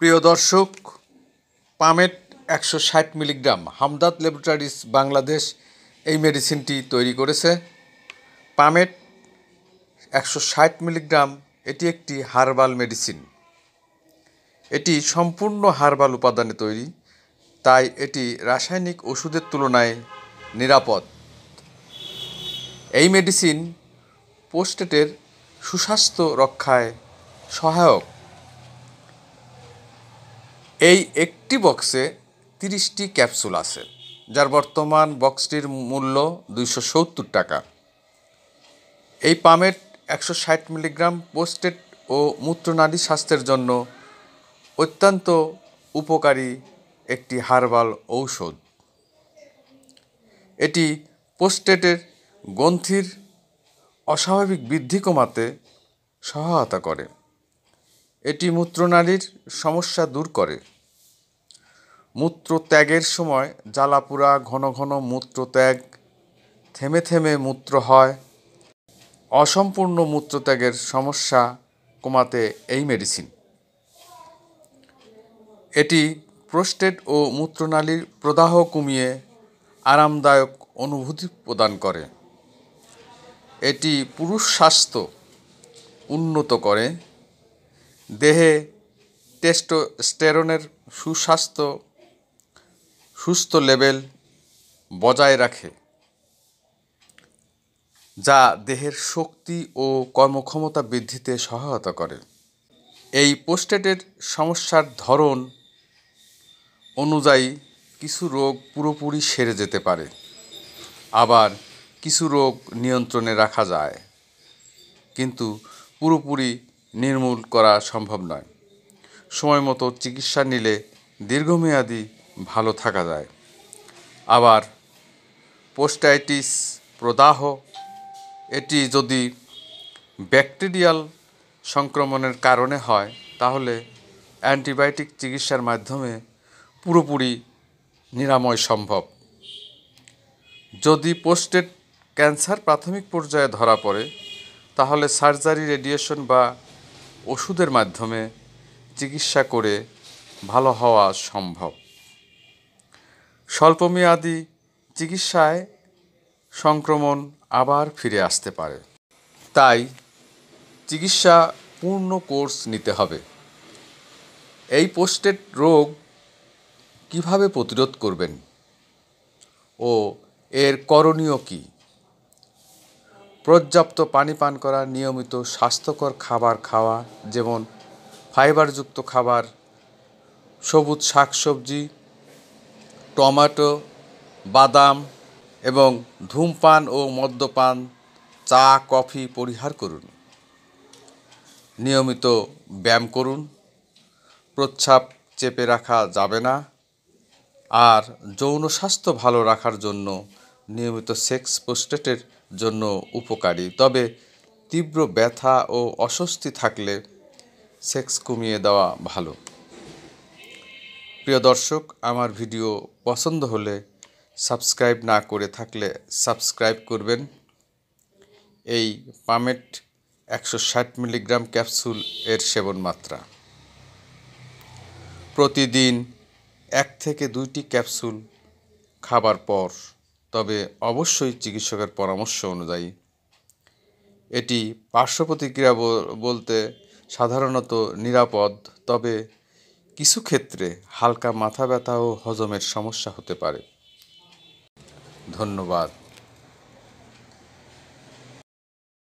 প্রিয় দর্শক, পামেট 160 milligram Hamdard laboratories Bangladesh এই মেডিসিনটি তৈরি করেছে। পামেট 160 মিলিগ্রাম এটি একটি হার্বাল মেডিসিন। এটি সম্পূর্ণ হার্বাল উপাদানে তৈরি, তাই এটি রাসায়নিক ওষুধের তুলনায় নিরাপদ। এই মেডিসিন প্রোস্টেটের সুস্বাস্থ্য রক্ষায় সহায়ক। এই একটি বক্সে 30টি ক্যাপসুল আছে, যার বর্তমান বক্সটির মূল্য 270 টাকা। এই পামেট 160 মিলিগ্রাম প্রোস্টেট ও মূত্রনালী স্বাস্থ্যের জন্য অত্যন্ত উপকারী একটি হার্বাল ঔষধ। এটি প্রোস্টেটের গ্রন্থির অস্বাভাবিক বৃদ্ধি কমাতে সহায়তা করে। এটি মূত্রনালীর সমস্যা দূর করে। মূত্রত্যাগের সময় জ্বালাপোড়া, ঘন ঘন মূত্রত্যাগ, থেমে থেমে মূত্র হয়, অসম্পূর্ণ মূত্রত্যাগের সমস্যা কমাতে এই মেডিসিন। এটি প্রোস্টেট ও মূত্রনালীর প্রদাহ কমিয়ে আরামদায়ক অনুভূতি প্রদান করে। এটি পুরুষ স্বাস্থ্য উন্নত করে, দেহে টেস্টোস্টেরনের সুস্থ লেভেল বজায় রাখে, যা দেহের শক্তি ও কর্মক্ষমতা বৃদ্ধিতে সহায়তা করে। এই প্রোস্টেটের সমস্যার ধরন অনুযায়ী কিছু রোগ পুরোপুরি সেরে যেতে পারে, আবার কিছু রোগ নিয়ন্ত্রণে রাখা যায়, কিন্তু পুরোপুরি নির্মূল করা সম্ভব নয়। সময় মতো চিকিৎসা নিলে দীর্ঘমেয়াদী ভালো থাকা যায়। আবার পোস্টাইটিস, প্রদাহ, এটি যদি ব্যাকটেরিয়াল সংক্রমণের কারণে হয়, তাহলে অ্যান্টিবায়োটিক চিকিৎসার মাধ্যমে পুরোপুরি নিরাময় সম্ভব। যদি প্রোস্টেট ক্যান্সার প্রাথমিক পর্যায়ে ধরা পড়ে, তাহলে সার্জারি, রেডিয়েশন বা ওষুধের মাধ্যমে চিকিৎসা করে ভালো হওয়া সম্ভব। স্বল্পমেয়াদী চিকিৎসায় সংক্রমণ আবার ফিরে আসতে পারে, তাই চিকিৎসা পূর্ণ কোর্স নিতে হবে। এই প্রোস্টেট রোগ কিভাবে প্রতিরোধ করবেন ও এর করণীয় কী? পর্যাপ্ত পানি পান করা, নিয়মিত স্বাস্থ্যকর খাবার খাওয়া, যেমন ফাইবারযুক্ত খাবার, সবুজ শাকসবজি, টমেটো, বাদাম এবং ধূমপান ও মদ্যপান, চা, কফি পরিহার করুন। নিয়মিত ব্যায়াম করুন। প্রস্রাব চেপে রাখা যাবে না। আর যৌন স্বাস্থ্য ভালো রাখার জন্য নিয়মিত সেক্স প্রোস্টেটের জন্য উপকারী, তবে তীব্র ব্যথা ও অস্বস্তি থাকলে সেক্স কমিয়ে দেওয়া ভালো। প্রিয় দর্শক, আমার ভিডিও পছন্দ হলে সাবস্ক্রাইব না করে থাকলে সাবস্ক্রাইব করবেন। এই পামেট 160 মিলিগ্রাম ক্যাপসুল এর সেবন মাত্রা প্রতিদিন 1 থেকে 2টি ক্যাপসুল খাবার পর, তবে অবশ্যই চিকিৎসকের পরামর্শ অনুযায়ী। এটি পার্শ্ব প্রতিক্রিয়া বলতে সাধারণত নিরাপদ, তবে কিছু ক্ষেত্রে হালকা মাথা ব্যথা ও হজমের সমস্যা হতে পারে। ধন্যবাদ।